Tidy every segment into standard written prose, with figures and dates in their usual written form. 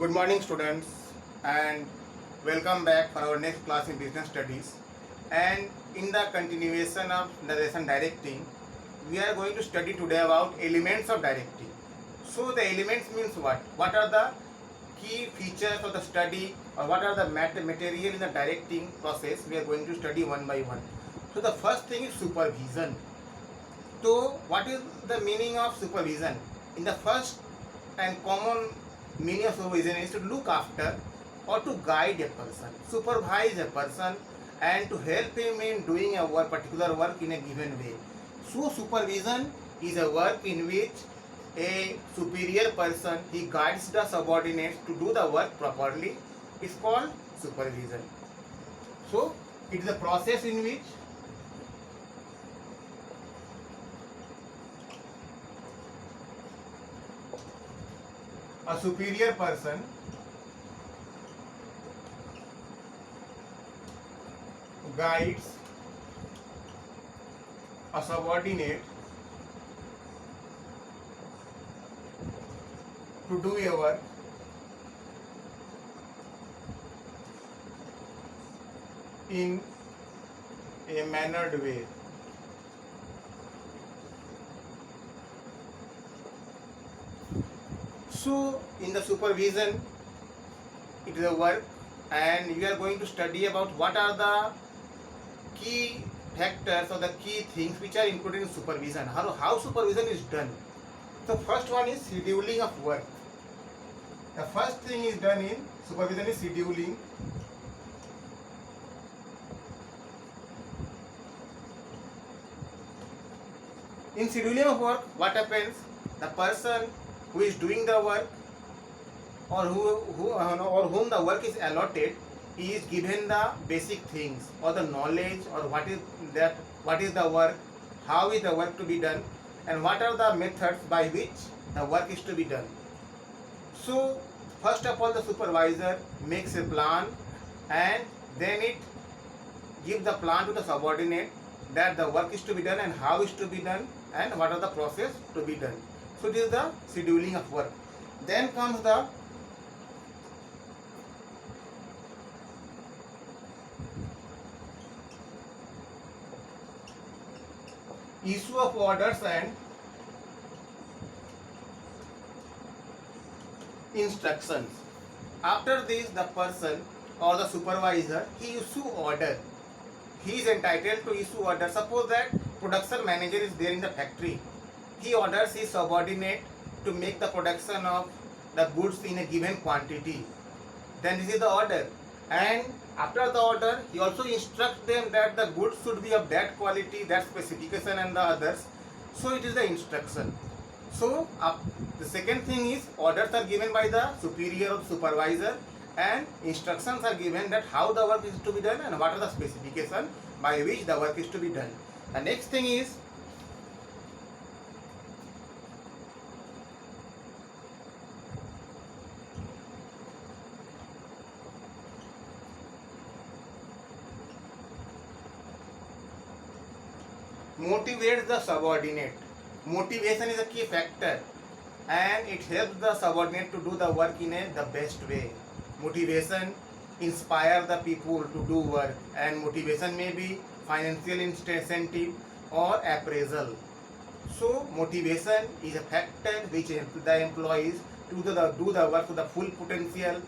Good morning, students, and welcome back for our next class in business studies. And in the continuation of the lesson directing, we are going to study today about elements of directing. So, the elements means what? What are the key features of the study, or what are the material in the directing process? We are going to study one by one. So, the first thing is supervision. So, what is the meaning of supervision? In the first and common meaning of supervision is to look after or to guide a person, supervise a person, and to help him in doing a particular work in a given way. So, supervision is a work in which a superior person he guides the subordinates to do the work properly. It's called supervision. So, it is a process in which a superior person guides a subordinate to do a work in a mannered way. So, in the supervision, it is a work, and we are going to study about what are the key factors or the key things which are included in supervision, how supervision is done. So, first one is scheduling of work. The first thing is done in supervision is scheduling. In scheduling of work, what happens? The person who is doing the work or whom the work is allotted is given the basic things or the knowledge or what is the work, how is the work to be done, and what are the methods by which the work is to be done. So first of all, the supervisor makes a plan and then it gives the plan to the subordinate that the work is to be done and how is to be done and what are the process to be done. So this is the scheduling of work. Then comes the issue of orders and instructions. After this, the person or the supervisor, he issue order. He is entitled to issue order. Suppose that production manager is there in the factory. He orders his subordinate to make the production of the goods in a given quantity. Then this is the order. And after the order, he also instructs them that the goods should be of that quality, that specification and the others. So it is the instruction. So the second thing is orders are given by the superior or supervisor and instructions are given that how the work is to be done and what are the specifications by which the work is to be done. The next thing is motivates the subordinate. Motivation is a key factor and it helps the subordinate to do the work in the best way. Motivation inspires the people to do work, and motivation may be financial incentive or appraisal. So motivation is a factor which the employees to do the work to the full potential,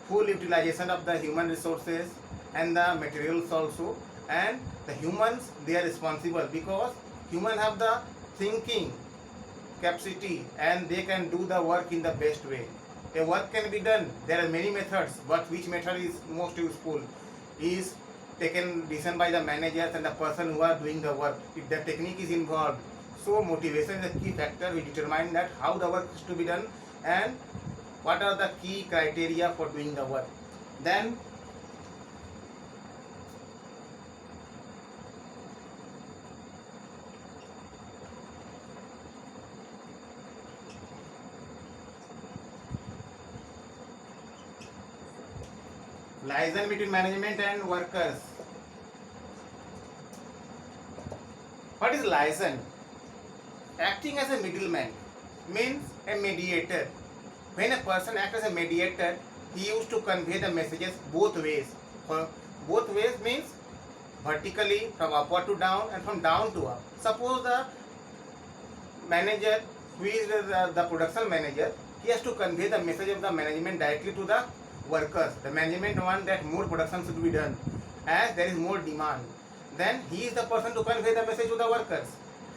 full utilization of the human resources and the materials also. And the humans, they are responsible because humans have the thinking capacity and they can do the work in the best way. A work can be done. There are many methods, but which method is most useful is taken decision by the managers and the person who are doing the work. If the technique is involved, so motivation is a key factor. We determine that how the work is to be done and what are the key criteria for doing the work. Then liaison between management and workers. What is liaison? Acting as a middleman means a mediator. When a person acts as a mediator, he used to convey the messages both ways. For both ways means vertically from upward to down and from down to up. Suppose the manager who is the production manager, he has to convey the message of the management directly to the workers. The management want that more production should be done as there is more demand. Then he is the person to convey the message to the workers.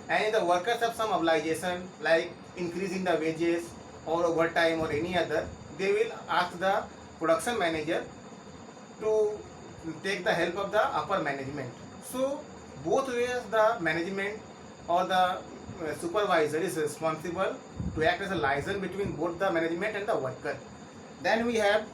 And if the workers have some obligation like increasing the wages or overtime or any other, they will ask the production manager to take the help of the upper management. So both ways the management or the supervisor is responsible to act as a liaison between both the management and the worker. Then we have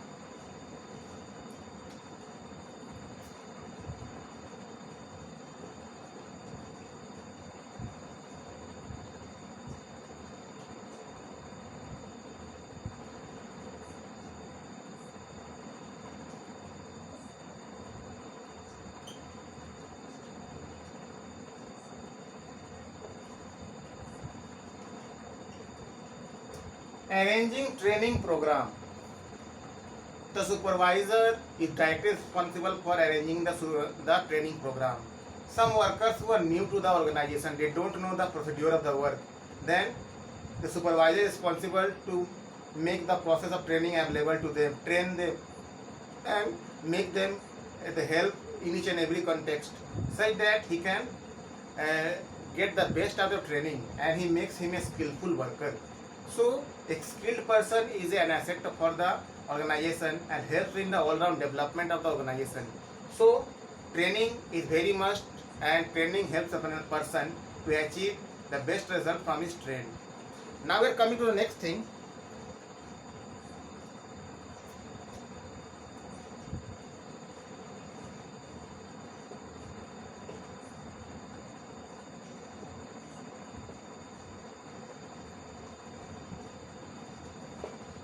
arranging training program. The supervisor is directly responsible for arranging the training program. Some workers who are new to the organization, they don't know the procedure of the work. Then the supervisor is responsible to make the process of training available to them, train them, and make them the help in each and every context, such that he can get the best out of training and he makes him a skillful worker. So a skilled person is an asset for the organization and helps in the all-round development of the organization. So training is very must, and training helps a person to achieve the best result from his trade. Now we are coming to the next thing.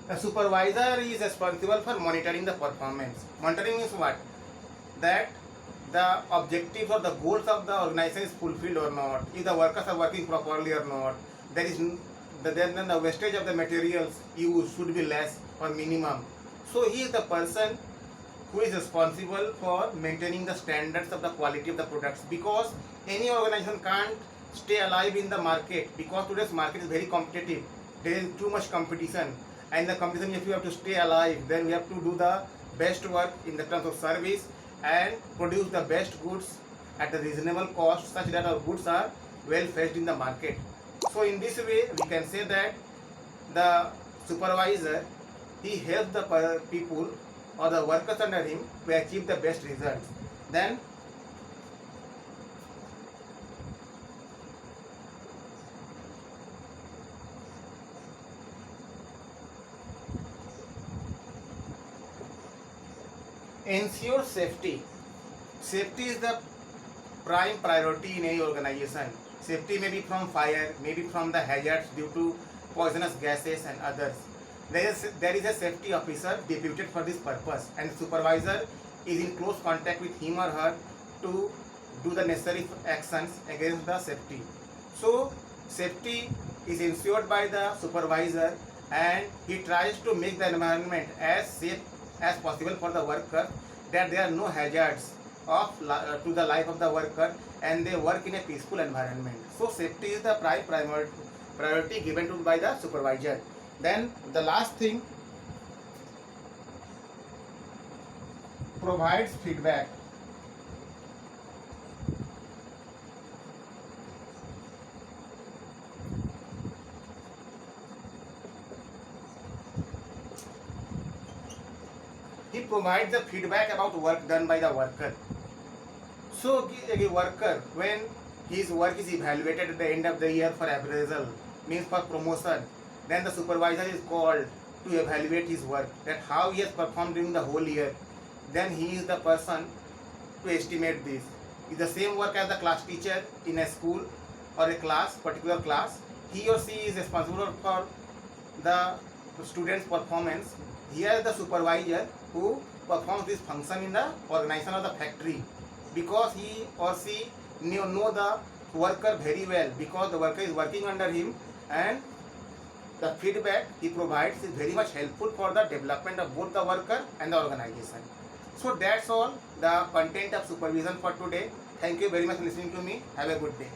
The supervisor is responsible for monitoring the performance. Monitoring is what? That the objectives or the goals of the organization is fulfilled or not, if the workers are working properly or not, there is then the wastage of the materials used should be less or minimum. So he is the person who is responsible for maintaining the standards of the quality of the products, because any organization can't stay alive in the market, because today's market is very competitive. There is too much competition, and the competition, if you have to stay alive, then we have to do the best work in the terms of service and produce the best goods at a reasonable cost, such that our goods are well fetched in the market. So in this way we can say that the supervisor, he helps the people or the workers under him to achieve the best results. Then ensure safety. Safety is the prime priority in any organization. Safety may be from fire, maybe from the hazards due to poisonous gases and others. There is a safety officer deputed for this purpose, and supervisor is in close contact with him or her to do the necessary actions against the safety. So safety is ensured by the supervisor, and he tries to make the environment as safe as possible for the worker, that there are no hazards to the life of the worker, and they work in a peaceful environment. So safety is the priority given to by the supervisor. Then the last thing, provides feedback. He provides the feedback about work done by the worker. So a worker, when his work is evaluated at the end of the year for appraisal, means for promotion, then the supervisor is called to evaluate his work, that how he has performed during the whole year. Then he is the person to estimate this. It's the same work as the class teacher in a school or a particular class. He or she is responsible for the student's performance. Here the supervisor who performs this function in the organization of the factory, because he or she know the worker very well, because the worker is working under him, and the feedback he provides is very much helpful for the development of both the worker and the organization. So that's all the content of supervision for today. Thank you very much for listening to me. Have a good day.